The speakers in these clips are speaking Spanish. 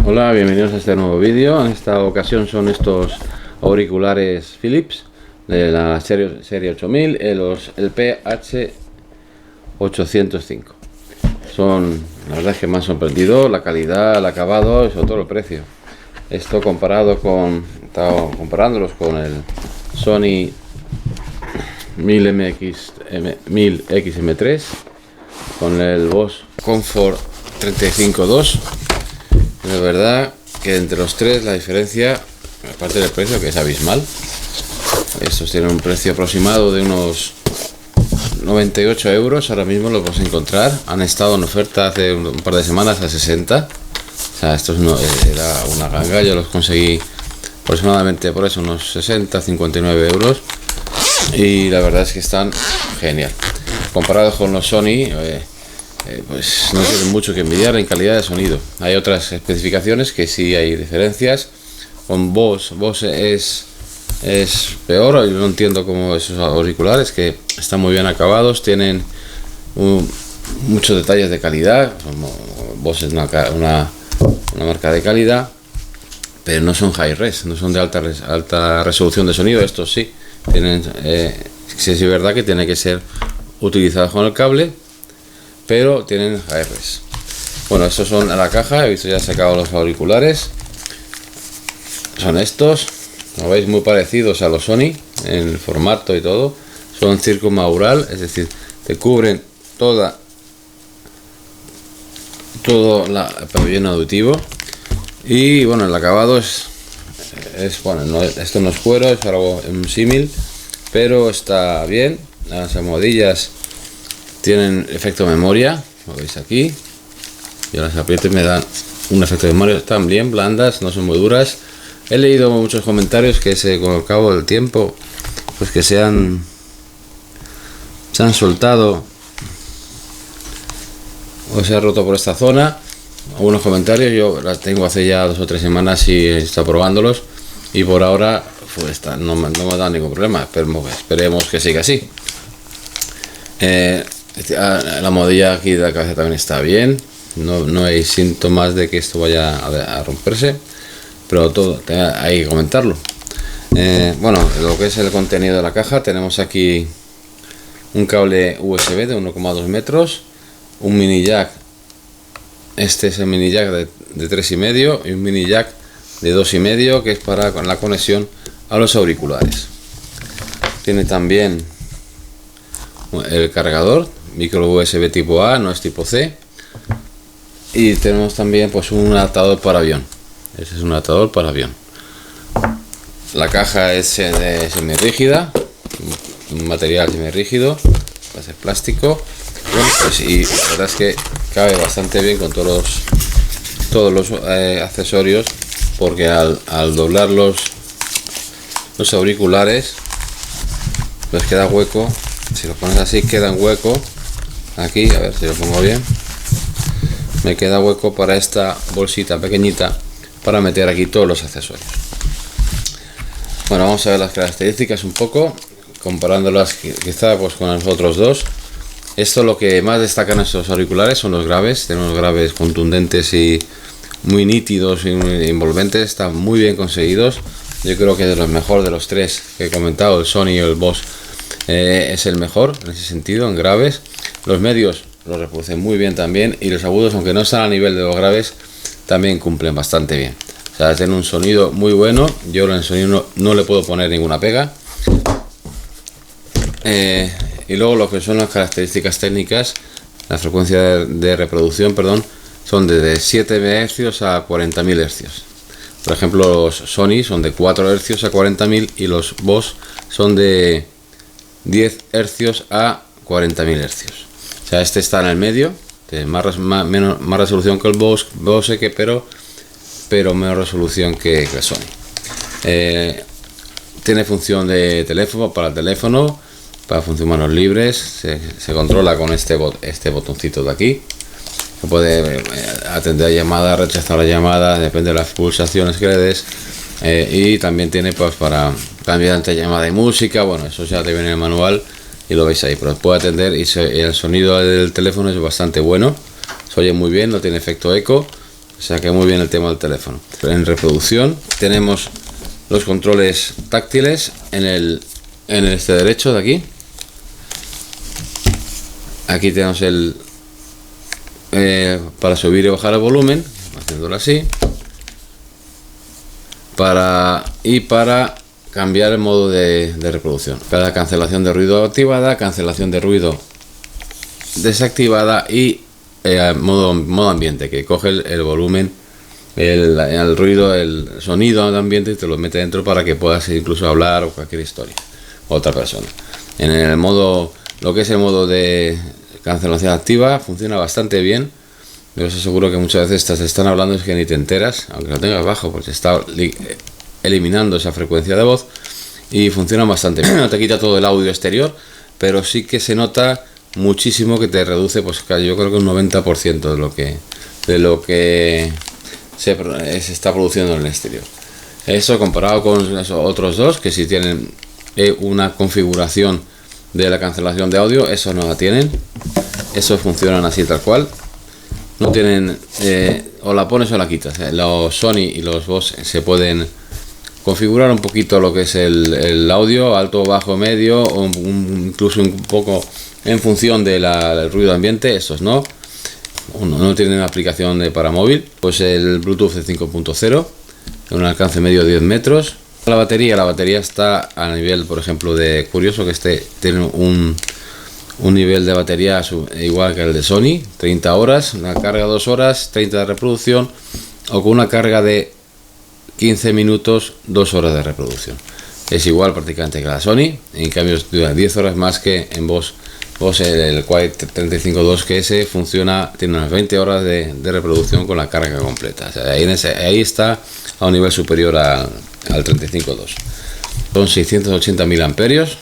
Hola, bienvenidos a este nuevo vídeo. En esta ocasión son estos auriculares Philips de la serie 8000, el PH805. Son, la verdad es que me han sorprendido la calidad, el acabado y sobre todo el precio. Esto comparándolos con el Sony 1000XM3, con el Bose Comfort 35.2. De verdad que entre los tres la diferencia, aparte del precio que es abismal, estos tienen un precio aproximado de unos 98 euros. Ahora mismo los vas a encontrar, han estado en oferta hace un par de semanas a 60. O sea, esto era una ganga. Yo los conseguí aproximadamente por eso unos 59 euros, y la verdad es que están genial comparados con los Sony. Pues no tienen mucho que envidiar en calidad de sonido. Hay otras especificaciones que sí hay diferencias. Con Bose es peor. Yo no entiendo cómo esos auriculares, que están muy bien acabados, tienen muchos detalles de calidad. Bose es una marca de calidad, pero no son high res, no son de alta resolución de sonido. Estos sí tienen, sí es verdad que tiene que ser utilizados con el cable, pero tienen ARs. Bueno, estos son a la caja. He visto ya sacado los auriculares. Son estos, como veis, muy parecidos a los Sony en el formato y todo. Son circunmaural, es decir, te cubren todo el pabellón auditivo. Y bueno, el acabado es bueno, esto no es cuero, es algo un símil, pero está bien. Las almohadillas tienen efecto memoria, lo veis aquí. Yo las aprieto y me dan un efecto de memoria. Están bien blandas, no son muy duras. He leído muchos comentarios que con el cabo del tiempo, pues que se han soltado o se ha roto por esta zona. Algunos comentarios, yo las tengo hace ya 2 o 3 semanas y he estado probándolos, y por ahora pues no me ha dado ningún problema. Esperemos que siga así. La modilla aquí de la cabeza también está bien, no hay síntomas de que esto vaya a romperse, pero todo hay que comentarlo. Bueno, lo que es el contenido de la caja, tenemos aquí un cable USB de 1,2 metros, un mini jack. Este es el mini jack de 3,5 y un mini jack de 2,5, que es para la conexión a los auriculares. Tiene también el cargador, micro USB tipo A, no es tipo C. Y tenemos también pues un adaptador para avión. Ese es un adaptador para avión. La caja es semirrígida, un material semirrígido, va a ser plástico. Bueno, pues, y la verdad es que cabe bastante bien con todos los accesorios, porque al doblar los auriculares pues queda hueco. Si lo pones así, queda un hueco aquí, a ver si lo pongo bien. Me queda hueco para esta bolsita pequeñita para meter aquí todos los accesorios. Bueno, vamos a ver las características un poco, comparándolas quizá pues con los otros dos. Esto, lo que más destacan estos auriculares son los graves. Tienen unos graves contundentes y muy nítidos y muy envolventes. Están muy bien conseguidos. Yo creo que de los mejores de los tres que he comentado, el Sony y el Bose, es el mejor en ese sentido, en graves. Los medios los reproducen muy bien también, y los agudos, aunque no están a nivel de los graves, también cumplen bastante bien. O sea, tienen un sonido muy bueno. Yo en el sonido no le puedo poner ninguna pega. Y luego lo que son las características técnicas, la frecuencia de reproducción, son desde 7 MHz a 40.000 Hz. Por ejemplo, los Sony son de 4 Hz a 40.000 y los Bose son de 10 Hz a 40.000 Hz. O sea, este está en el medio, más resolución que el Bose, pero menos resolución que el Sony. Tiene función de teléfono, para el teléfono, para funcionar libres. Se controla con este botoncito de aquí. Se puede atender llamadas, rechazar la llamada, depende de las pulsaciones que le des. Y también tiene pues para cambiar entre llamada y música. Bueno, eso ya te viene en el manual y lo veis ahí, pero puede atender. Y el sonido del teléfono es bastante bueno, se oye muy bien, no tiene efecto eco. sea que muy bien el tema del teléfono. En reproducción tenemos los controles táctiles en este derecho de aquí. Aquí tenemos el para subir y bajar el volumen, haciéndolo así, para cambiar el modo de reproducción. Cada cancelación de ruido activada, cancelación de ruido desactivada y modo ambiente, que coge el volumen, el ruido, el sonido de ambiente y te lo mete dentro para que puedas incluso hablar o cualquier historia, otra persona. En el modo, lo que es el modo de cancelación activa, funciona bastante bien. Yo os aseguro que muchas veces te están hablando es que ni te enteras, aunque lo tengas bajo, porque está eliminando esa frecuencia de voz y funciona bastante bien. No te quita todo el audio exterior, pero sí que se nota muchísimo que te reduce, pues yo creo que un 90% de lo que se está produciendo en el exterior. Eso comparado con esos otros dos, que si tienen una configuración de la cancelación de audio, eso no la tienen. Esos funcionan así tal cual. No tienen, o la pones o la quitas. Los Sony y los Bose se pueden configurar un poquito lo que es el audio, alto, bajo, medio, o incluso un poco en función del ruido ambiente. Estos no tienen aplicación para móvil. Pues el Bluetooth de 5.0, un alcance medio de 10 metros. La batería está a nivel, por ejemplo, de curioso, que tiene un nivel de batería igual que el de Sony, 30 horas, una carga 2 horas, 30 de reproducción, o con una carga de 15 minutos, 2 horas de reproducción. Es igual prácticamente que la Sony, en cambio dura 10 horas más que en Bose el Quiet 35.2, que ese tiene unas 20 horas de reproducción con la carga completa. O sea, ahí está a un nivel superior al 35.2. Son 680 miliamperios.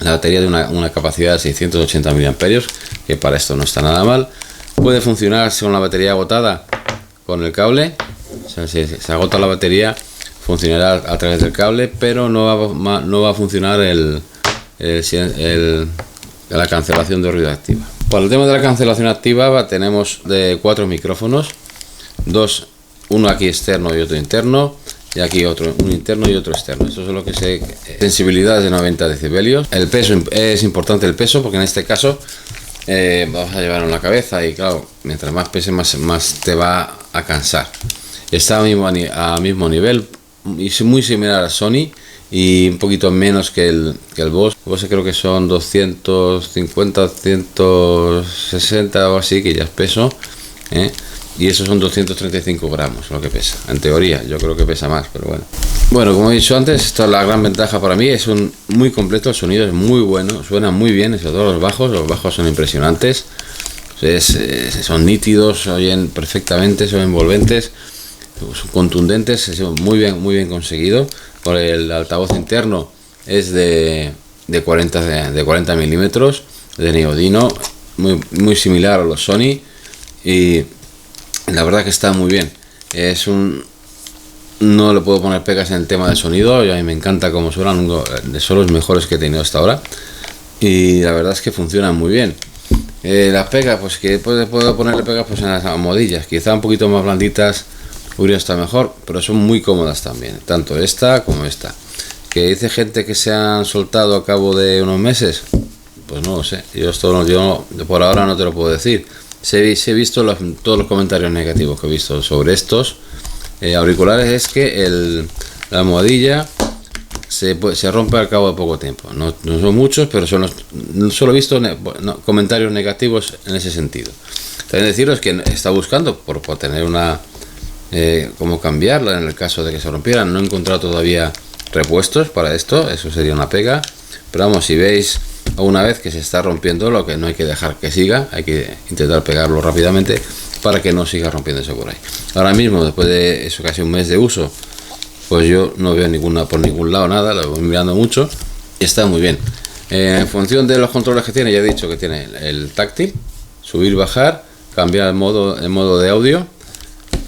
La batería de una capacidad de 680 miliamperios, que para esto no está nada mal. Puede funcionar con la batería agotada con el cable. O sea, si se agota la batería, funcionará a través del cable, pero no va a funcionar la cancelación de ruido activa. Para el tema de la cancelación activa tenemos de 4 micrófonos, uno aquí externo y otro interno, y aquí un interno y otro externo. Esto es lo que sensibilidad de 90 decibelios. El peso es importante, porque en este caso vamos a llevarlo en la cabeza y claro, mientras más pese más te va a cansar. Está a mismo nivel y es muy similar a Sony y un poquito menos que el Bose. Bose creo que son 250, 160 o así, que ya es peso, y esos son 235 gramos lo que pesa. En teoría yo creo que pesa más, pero bueno, como he dicho antes, esta es la gran ventaja para mí. Es muy completo, el sonido es muy bueno, suena muy bien, sobre todo los bajos son impresionantes, son nítidos, se oyen perfectamente, son envolventes, son contundentes, es muy bien conseguido. Por el altavoz interno es de 40 milímetros de neodino, muy similar a los Sony, y la verdad que está muy bien. No le puedo poner pegas en el tema de sonido, y a mí me encanta cómo suenan, son los mejores que he tenido hasta ahora, y la verdad es que funcionan muy bien. Las pegas, pues que puedo ponerle pegas pues en las almohadillas, quizá un poquito más blanditas hubiera estado mejor, pero son muy cómodas también, tanto esta como esta. Que dice gente que se han soltado a cabo de unos meses, pues no lo sé, yo por ahora no te lo puedo decir. He visto todos los comentarios negativos que he visto sobre estos auriculares, es que la almohadilla se rompe al cabo de poco tiempo. No son muchos, pero solo he visto comentarios negativos en ese sentido. También deciros que está buscando por tener cómo cambiarla en el caso de que se rompieran. No he encontrado todavía repuestos para esto, eso sería una pega, pero vamos, si veis alguna vez que se está rompiendo, lo que no hay que dejar que siga, hay que intentar pegarlo rápidamente para que no siga rompiéndose por ahí. Ahora mismo, después de eso, casi un mes de uso, pues yo no veo por ningún lado nada, lo voy mirando mucho y está muy bien. En función de los controles que tiene, ya he dicho que tiene el táctil, subir, bajar, cambiar el modo de audio,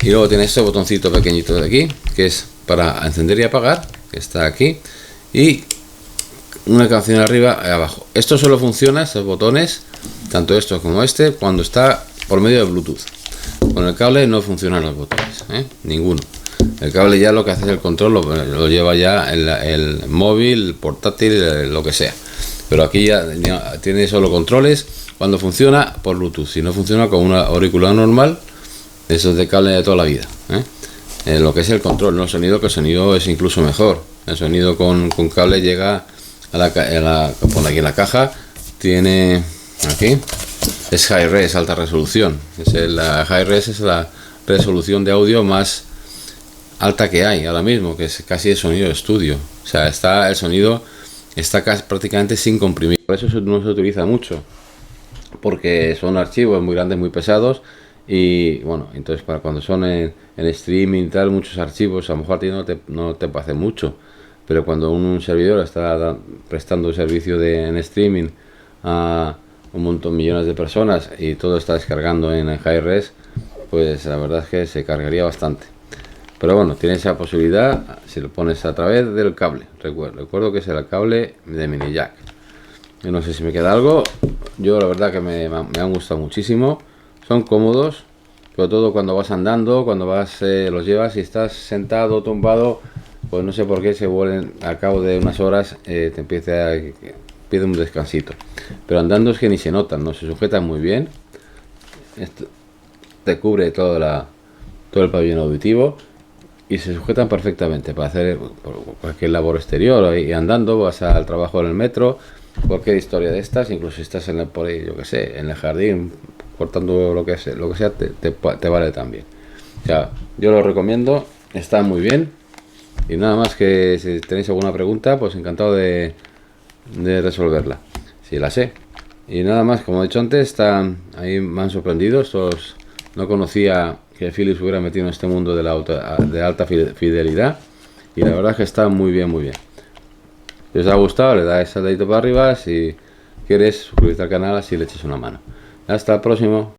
y luego tiene este botoncito pequeñito de aquí, que es para encender y apagar, que está aquí, y una canción arriba y abajo. Esto solo funciona, estos botones, tanto estos como este, cuando está por medio de Bluetooth. Con el cable no funcionan los botones, ninguno. El cable ya lo que hace es el control, lo lleva ya el móvil, el portátil, lo que sea. Pero aquí ya tiene solo controles cuando funciona por Bluetooth. Si no funciona con una auricular normal, eso es de cable de toda la vida. Lo que es el control, no el sonido, que el sonido es incluso mejor. El sonido con cable llega pone aquí en la caja, tiene aquí, es Hi-Res, alta resolución. La Hi-Res es la resolución de audio más alta que hay ahora mismo, que es casi el sonido de estudio. O sea, el sonido está casi, prácticamente sin comprimir. Por eso no se utiliza mucho, porque son archivos muy grandes, muy pesados. Y bueno, entonces para cuando son en streaming y tal, muchos archivos, a lo mejor a ti no te pase mucho, pero cuando un servidor está prestando un servicio en streaming a un montón, millones de personas, y todo está descargando en Hi-Res, pues la verdad es que se cargaría bastante. Pero bueno, tiene esa posibilidad si lo pones a través del cable. Recuerdo que es el cable de mini jack. Yo no sé si me queda algo. Yo la verdad que me han gustado muchísimo. Son cómodos, sobre todo cuando vas andando, cuando los llevas y estás sentado, tumbado, pues no sé por qué se vuelven, al cabo de unas horas pide un descansito. Pero andando es que ni se notan, no se sujetan muy bien. Esto te cubre todo el pabellón auditivo y se sujetan perfectamente para hacer cualquier labor exterior. Y andando, vas al trabajo en el metro, cualquier historia de estas, incluso si estás por ahí, yo que sé, en el jardín, cortando lo que sea, te vale también. O sea, yo lo recomiendo, está muy bien. Y nada más, que si tenéis alguna pregunta, pues encantado de resolverla, si la sé. Y nada más, como he dicho antes, ahí me han sorprendido. No conocía que Philips hubiera metido en este mundo de alta fidelidad, y la verdad es que está muy bien, muy bien. Si os ha gustado, le dais al dedito para arriba. Si quieres suscribirte al canal, así le echas una mano. Hasta el próximo.